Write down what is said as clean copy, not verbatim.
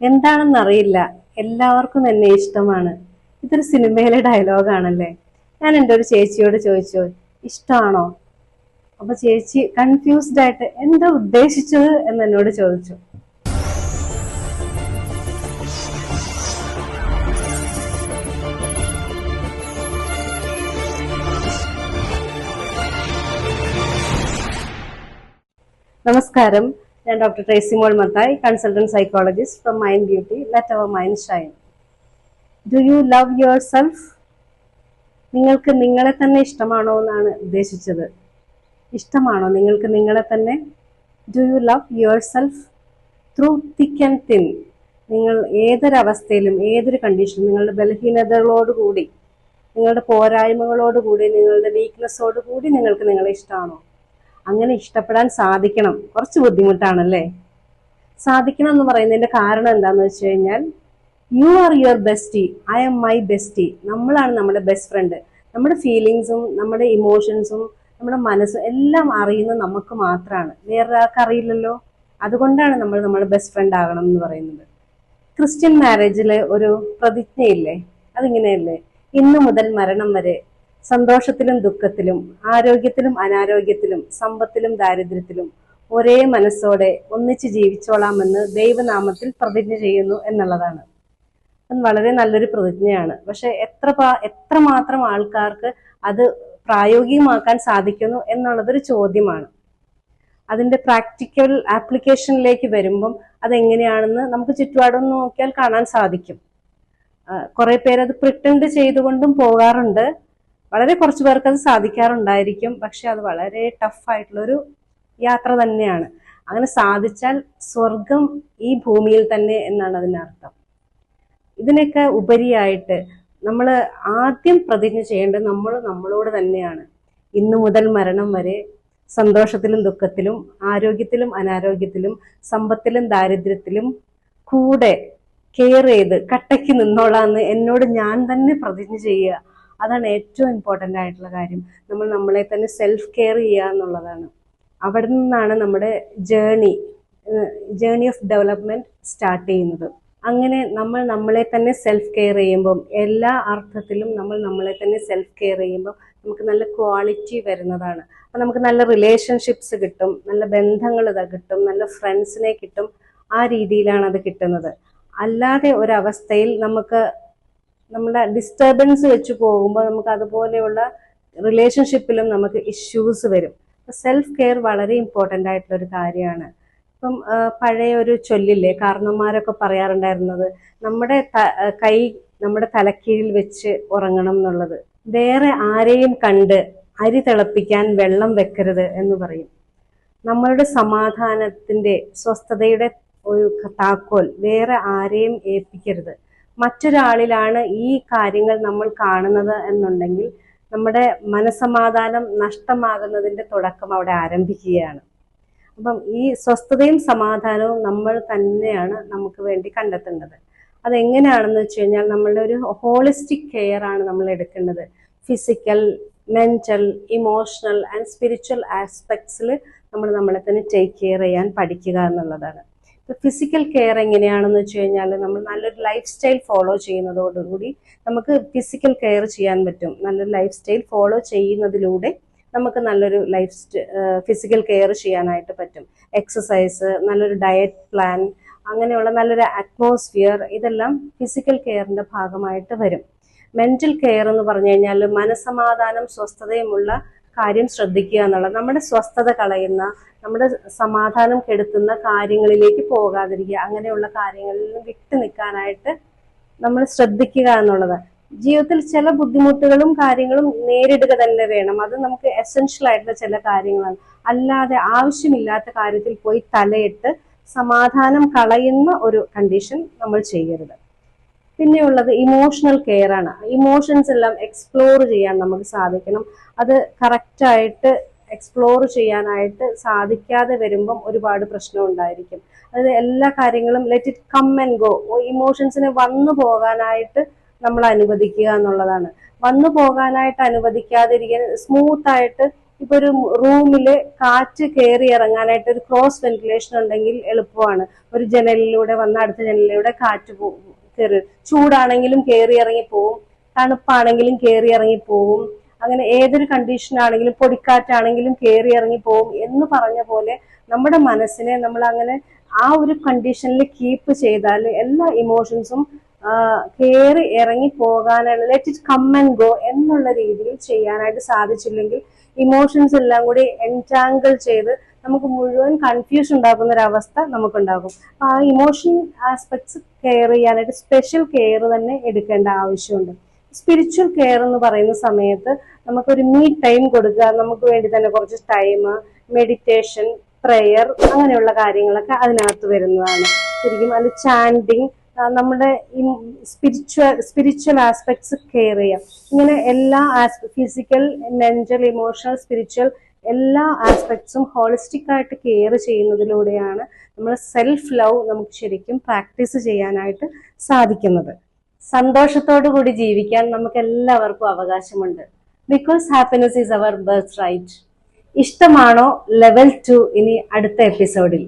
എന്താണെന്നറിയില്ല, എല്ലാവർക്കും എന്നെ ഇഷ്ടമാണ്. ഇതൊരു സിനിമയിലെ ഡയലോഗാണല്ലേ. ഞാൻ എൻ്റെ ഒരു ചേച്ചിയോട് ചോദിച്ചു, ഇഷ്ടമാണോ? അപ്പൊ ചേച്ചി കൺഫ്യൂസ്ഡ് ആയിട്ട് എന്താ ഉദ്ദേശിച്ചത് എന്ന് എന്നോട് ചോദിച്ചു. നമസ്കാരം, ഞാൻ doctor Tracy Mol Mathai, consultant psychologist from Mind Beauty. Let our mind shine. Do you love yourself? നിങ്ങൾക്ക് നിങ്ങളെ തന്നെ ഇഷ്ടമാണോ എന്നാണ് ഉദ്ദേശിച്ചത്. ഇഷ്ടമാണോ നിങ്ങൾക്ക് നിങ്ങളെ തന്നെ? Do you love your self through thick and thin? നിങ്ങൾ ഏതൊരവസ്ഥയിലും ഏതൊരു കണ്ടീഷനും നിങ്ങളുടെ ബലഹീനതകളോടുകൂടി, നിങ്ങളുടെ പോരായ്മകളോടുകൂടി, നിങ്ങളുടെ വീക്ക്നെസ്സോടുകൂടി നിങ്ങൾക്ക് നിങ്ങളെ ഇഷ്ടമാണോ? അങ്ങനെ ഇഷ്ടപ്പെടാൻ സാധിക്കണം. കുറച്ച് ബുദ്ധിമുട്ടാണല്ലേ. സാധിക്കണം എന്ന് പറയുന്നതിന്റെ കാരണം എന്താന്ന് വെച്ച് കഴിഞ്ഞാൽ, you are your bestie, I am my bestie. നമ്മളാണ് നമ്മുടെ ബെസ്റ്റ് ഫ്രണ്ട്. നമ്മുടെ ഫീലിങ്സും നമ്മുടെ ഇമോഷൻസും നമ്മുടെ മനസ്സും എല്ലാം അറിയുന്നത് നമുക്ക് മാത്രമാണ്, വേറൊരാൾക്ക് അറിയില്ലല്ലോ. അതുകൊണ്ടാണ് നമ്മൾ നമ്മുടെ ബെസ്റ്റ് ഫ്രണ്ട് ആകണം എന്ന് പറയുന്നത്. ക്രിസ്ത്യൻ മാരേജിലെ ഒരു പ്രതിജ്ഞയില്ലേ, അതിങ്ങനെയല്ലേ: ഇന്നു മുതൽ മരണം വരെ സന്തോഷത്തിലും ദുഃഖത്തിലും ആരോഗ്യത്തിലും അനാരോഗ്യത്തിലും സമ്പത്തിലും ദാരിദ്ര്യത്തിലും ഒരേ മനസ്സോടെ ഒന്നിച്ച് ജീവിച്ചോളാമെന്ന് ദൈവനാമത്തിൽ പ്രതിജ്ഞ ചെയ്യുന്നു എന്നുള്ളതാണ്. അത് വളരെ നല്ലൊരു പ്രതിജ്ഞയാണ്. പക്ഷെ എത്രമാത്രം ആൾക്കാർക്ക് അത് പ്രായോഗികമാക്കാൻ സാധിക്കുന്നു എന്നുള്ളതൊരു ചോദ്യമാണ്. അതിന്റെ പ്രാക്ടിക്കൽ ആപ്ലിക്കേഷനിലേക്ക് വരുമ്പം അതെങ്ങനെയാണെന്ന് നമുക്ക് ചുറ്റുപാടൊന്ന് നോക്കിയാൽ കാണാൻ സാധിക്കും. കുറെ പേരത് പ്രിറ്റൻഡ് ചെയ്തുകൊണ്ടും പോകാറുണ്ട്. വളരെ കുറച്ചു പേർക്ക് അത് സാധിക്കാറുണ്ടായിരിക്കും. പക്ഷെ അത് വളരെ ടഫായിട്ടുള്ളൊരു യാത്ര തന്നെയാണ്. അങ്ങനെ സാധിച്ചാൽ സ്വർഗം ഈ ഭൂമിയിൽ തന്നെ എന്നാണ് അതിനർത്ഥം. ഇതിനൊക്കെ ഉപരിയായിട്ട് നമ്മൾ ആദ്യം പ്രതിജ്ഞ ചെയ്യേണ്ടത് നമ്മളോട് തന്നെയാണ്. ഇന്നു മുതൽ മരണം വരെ സന്തോഷത്തിലും ദുഃഖത്തിലും ആരോഗ്യത്തിലും അനാരോഗ്യത്തിലും സമ്പത്തിലും ദാരിദ്ര്യത്തിലും കൂടെ കെയർ ചെയ്ത് കട്ടയ്ക്ക് നിന്നോളാന്ന് എന്നോട് ഞാൻ തന്നെ പ്രതിജ്ഞ ചെയ്യുക. അതാണ് ഏറ്റവും ഇമ്പോർട്ടൻ്റ് ആയിട്ടുള്ള കാര്യം. നമ്മൾ നമ്മളെ തന്നെ സെൽഫ് കെയർ ചെയ്യുക എന്നുള്ളതാണ്. അവിടെ നിന്നാണ് നമ്മുടെ ജേണി ഓഫ് ഡെവലപ്മെന്റ് സ്റ്റാർട്ട് ചെയ്യുന്നത്. അങ്ങനെ നമ്മൾ നമ്മളെ തന്നെ സെൽഫ് കെയർ ചെയ്യുമ്പം, എല്ലാ അർത്ഥത്തിലും നമ്മൾ നമ്മളെ തന്നെ സെൽഫ് കെയർ ചെയ്യുമ്പോൾ നമുക്ക് നല്ല ക്വാളിറ്റി വരുന്നതാണ്. അപ്പം നമുക്ക് നല്ല റിലേഷൻഷിപ്സ് കിട്ടും, നല്ല ബന്ധങ്ങൾ കിട്ടും, നല്ല ഫ്രണ്ട്സിനെ കിട്ടും. ആ രീതിയിലാണ് അത് കിട്ടുന്നത്. അല്ലാതെ ഒരവസ്ഥയിൽ നമുക്ക് നമ്മുടെ ഡിസ്റ്റർബൻസ് വെച്ച് പോകുമ്പോൾ നമുക്ക് അതുപോലെയുള്ള റിലേഷൻഷിപ്പിലും നമുക്ക് ഇഷ്യൂസ് വരും. സെൽഫ് കെയർ വളരെ ഇമ്പോർട്ടൻ്റ് ആയിട്ടുള്ള ഒരു കാര്യമാണ്. ഇപ്പം പഴയ ഒരു ചൊല്ലില്ലേ, കാരണന്മാരൊക്കെ പറയാറുണ്ടായിരുന്നത്, നമ്മുടെ കൈ നമ്മുടെ തലക്കീഴിൽ വെച്ച് ഉറങ്ങണം എന്നുള്ളത്. വേറെ ആരെയും കണ്ട് അരി തിളപ്പിക്കാൻ വെള്ളം വെക്കരുത് എന്ന് പറയും. നമ്മളുടെ സമാധാനത്തിന്റെ സ്വസ്ഥതയുടെ ഒരു താക്കോൽ വേറെ ആരെയും ഏൽപ്പിക്കരുത്. മറ്റൊരാളിലാണ് ഈ കാര്യങ്ങൾ നമ്മൾ കാണുന്നത് എന്നുണ്ടെങ്കിൽ നമ്മുടെ മനസമാധാനം നഷ്ടമാകുന്നതിന്റെ തുടക്കം അവിടെ ആരംഭിക്കുകയാണ്. അപ്പം ഈ സ്വസ്ഥതയും സമാധാനവും നമ്മൾ തന്നെയാണ് നമുക്ക് വേണ്ടി കണ്ടെത്തേണ്ടത്. അതെങ്ങനെയാണെന്ന് വെച്ച് കഴിഞ്ഞാൽ നമ്മളുടെ ഒരു ഹോളിസ്റ്റിക് കെയർ ആണ് നമ്മൾ എടുക്കേണ്ടത്. Physical, mental, emotional and spiritual ആസ്പെക്ട്സിൽ നമ്മൾ നമ്മളെ തന്നെ ടേക്ക് കെയർ ചെയ്യാൻ പഠിക്കുക എന്നുള്ളതാണ്. ഫിസിക്കൽ കെയർ എങ്ങനെയാണെന്ന് വെച്ച് കഴിഞ്ഞാൽ നമ്മൾ നല്ലൊരു ലൈഫ് സ്റ്റൈൽ ഫോളോ ചെയ്യുന്നതോടുകൂടി നമുക്ക് ഫിസിക്കൽ കെയർ ചെയ്യാൻ പറ്റും. നല്ലൊരു ലൈഫ് സ്റ്റൈൽ ഫോളോ ചെയ്യുന്നതിലൂടെ നമുക്ക് നല്ലൊരു ഫിസിക്കൽ കെയർ ചെയ്യാനായിട്ട് പറ്റും. എക്സസൈസ്, നല്ലൊരു ഡയറ്റ് പ്ലാൻ, അങ്ങനെയുള്ള നല്ലൊരു അറ്റ്മോസ്ഫിയർ, ഇതെല്ലാം ഫിസിക്കൽ കെയറിന്റെ ഭാഗമായിട്ട് വരും. മെന്റൽ കെയർ എന്ന് പറഞ്ഞു കഴിഞ്ഞാൽ മനസമാധാനം സ്വസ്ഥതയുമുള്ള കാര്യം ശ്രദ്ധിക്കുക എന്നുള്ളത്. നമ്മുടെ സ്വസ്ഥത കളയുന്ന, നമ്മുടെ സമാധാനം കെടുത്തുന്ന കാര്യങ്ങളിലേക്ക് പോകാതിരിക്കുക, അങ്ങനെയുള്ള കാര്യങ്ങളിൽ നിന്ന് വിട്ടു നിൽക്കാനായിട്ട് നമ്മൾ ശ്രദ്ധിക്കുക എന്നുള്ളത്. ജീവിതത്തിൽ ചില ബുദ്ധിമുട്ടുകളും കാര്യങ്ങളും നേരിടുക തന്നെ വേണം. അത് നമുക്ക് എസെൻഷ്യൽ ആയിട്ടുള്ള ചില കാര്യങ്ങളാണ്. അല്ലാതെ ആവശ്യമില്ലാത്ത കാര്യത്തിൽ പോയി തലയിട്ട് സമാധാനം കളയുന്ന ഒരു കണ്ടീഷൻ നമ്മൾ ചെയ്യരുത്. പിന്നെയുള്ളത് ഇമോഷണൽ കെയർ ആണ്. ഇമോഷൻസ് എല്ലാം എക്സ്പ്ലോർ ചെയ്യാൻ നമുക്ക് സാധിക്കണം. അത് കറക്റ്റായിട്ട് എക്സ്പ്ലോർ ചെയ്യാനായിട്ട് സാധിക്കാതെ വരുമ്പം ഒരുപാട് പ്രശ്നം ഉണ്ടായിരിക്കും. അതായത് എല്ലാ കാര്യങ്ങളും let it come and go. ഇമോഷൻസിനെ വന്നു പോകാനായിട്ട് നമ്മൾ അനുവദിക്കുക എന്നുള്ളതാണ്. വന്നു പോകാനായിട്ട് അനുവദിക്കാതിരിക്കാൻ, സ്മൂത്ത് ആയിട്ട് ഇപ്പൊ ഒരു റൂമില് കാറ്റ് കയറി ഇറങ്ങാനായിട്ട് ഒരു ക്രോസ് വെന്റിലേഷൻ ഉണ്ടെങ്കിൽ എളുപ്പമാണ്. ഒരു ജനലിലൂടെ വന്ന അടുത്ത ജനലിലൂടെ കാറ്റ് കയറി, ചൂടാണെങ്കിലും കയറി ഇറങ്ങി പോവും, തണുപ്പാണെങ്കിലും കയറി ഇറങ്ങി പോവും. അങ്ങനെ ഏതൊരു കണ്ടീഷൻ ആണെങ്കിലും പൊടിക്കാറ്റാണെങ്കിലും കയറി ഇറങ്ങി പോവും എന്ന് പറഞ്ഞ പോലെ നമ്മുടെ മനസ്സിനെ നമ്മൾ അങ്ങനെ ആ ഒരു കണ്ടീഷനിൽ കീപ്പ് ചെയ്താൽ എല്ലാ ഇമോഷൻസും കയറി ഇറങ്ങി പോകാനുള്ള let it come and go എന്നുള്ള രീതിയിൽ ചെയ്യാനായിട്ട് സാധിച്ചില്ലെങ്കിൽ ഇമോഷൻസ് എല്ലാം കൂടി എൻറ്റാങ്കിൾ ചെയ്ത് നമുക്ക് മുഴുവൻ കൺഫ്യൂഷൻ ഉണ്ടാക്കുന്ന ഒരു അവസ്ഥ നമുക്കുണ്ടാകും. ആ ഇമോഷൻ ആസ്പെക്ട്സ് കെയർ ചെയ്യാനായിട്ട് സ്പെഷ്യൽ കെയർ തന്നെ എടുക്കേണ്ട ആവശ്യമുണ്ട്. സ്പിരിച്വൽ കെയർ എന്ന് പറയുന്ന സമയത്ത് നമുക്കൊരു മീ ടൈം കൊടുക്കുക, നമുക്ക് വേണ്ടി തന്നെ കുറച്ച് ടൈം, മെഡിറ്റേഷൻ, പ്രെയർ, അങ്ങനെയുള്ള കാര്യങ്ങളൊക്കെ അതിനകത്ത് വരുന്നതാണ്. ശരിക്കും അത് ചാൻഡിങ്, നമ്മുടെ സ്പിരിച്വൽ ആസ്പെക്ട്സ് കെയർ ചെയ്യാം. ഇങ്ങനെ എല്ലാ ഫിസിക്കൽ, മെന്റൽ, ഇമോഷണൽ, സ്പിരിച്വൽ എല്ലാ ആസ്പെക്ട്സും ഹോളിസ്റ്റിക് ആയിട്ട് കെയർ ചെയ്യുന്നതിലൂടെയാണ് നമ്മൾ സെൽഫ് ലവ് നമുക്ക് ശരിക്കും പ്രാക്ടീസ് ചെയ്യാനായിട്ട് സാധിക്കുന്നത്. സന്തോഷത്തോടു കൂടി ജീവിക്കാൻ നമുക്ക് എല്ലാവർക്കും അവകാശമുണ്ട്. Because happiness is our birthright. ഇഷ്ടമാണോ ലെവൽ 2 ഇനി അടുത്ത എപ്പിസോഡിൽ.